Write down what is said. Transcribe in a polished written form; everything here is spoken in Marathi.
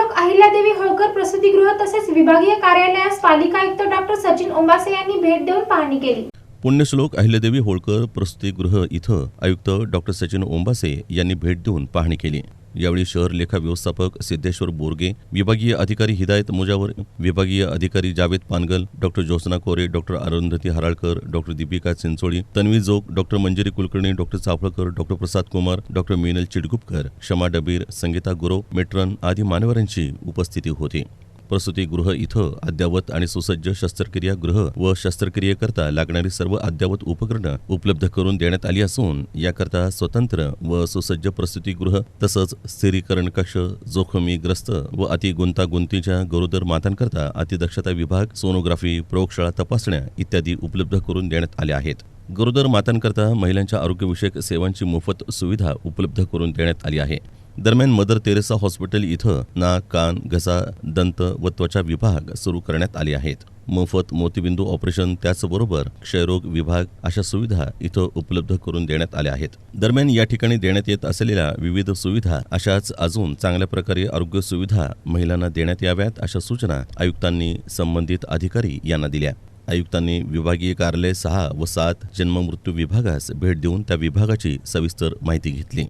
पुण्यश्लोक अहिल्यादेवी होळकर प्रसूतिगृह तसेच विभागीय कार्यालयास पालिका आयुक्त डॉक्टर सचिन ओंबासे यांनी भेट देऊन पाहणी केली। पुण्यश्लोक अहिल्यादेवी होळकर प्रसूतिगृह इथं आयुक्त डॉक्टर सचिन ओंबासे यांनी भेट देऊन पाहणी केली। यावेळी शहर लेखा व्यवस्थापक सिद्धेश्वर बोरगे, विभागीय अधिकारी हिदायत मुजावर, विभागीय अधिकारी Javed Pangal, doctor Jyotsna Kore, doctor Arundhati Haralkar, doctor Deepika Chincholi, Tanvi Jog, doctor Manjiri Kulkarni, doctor Chaphalkar, doctor Prasad Kumar, doctor Meenal Chidgupkar, Kshama Dabir, Sangeeta Gurav, matron आदी मान्यवरांची उपस्थिती होती। प्रसूतिगृह इथं अद्ययावत आणि सुसज्ज शस्त्रक्रिया गृह व शस्त्रक्रियेकरता लागणारी सर्व अद्ययावत उपकरणं उपलब्ध करून देण्यात आली असून याकरता स्वतंत्र व सुसज्ज प्रसूतिगृह तसंच स्थिरीकरण कक्ष, जोखमीग्रस्त व अति गुंतागुंतीच्या गरोदर मातांकरता अतिदक्षता विभाग, सोनोग्राफी, प्रयोगशाळा तपासण्या इत्यादी उपलब्ध करून देण्यात आल्या आहेत। गरोदर मातांकरता महिलांच्या आरोग्यविषयक सेवांची मोफत सुविधा उपलब्ध करून देण्यात आली आहे। दरम्यान मदर तेरेसा हॉस्पिटल इथं नाक, कान, घसा, दंत व त्वचा विभाग सुरू करण्यात आले आहेत। मोफत मोतीबिंदू ऑपरेशन त्याचबरोबर क्षयरोग विभाग अशा सुविधा इथं उपलब्ध करून देण्यात आल्या आहेत। दरम्यान या ठिकाणी देण्यात येत असलेल्या विविध सुविधा अशाच अजून चांगल्या प्रकारे आरोग्य सुविधा महिलांना देण्यात याव्यात अशा सूचना आयुक्तांनी संबंधित अधिकारी यांना दिल्या। आयुक्तांनी विभागीय कार्यालय 6 व 7 जन्ममृत्यू विभागास भेट देऊन त्या विभागाची सविस्तर माहिती घेतली।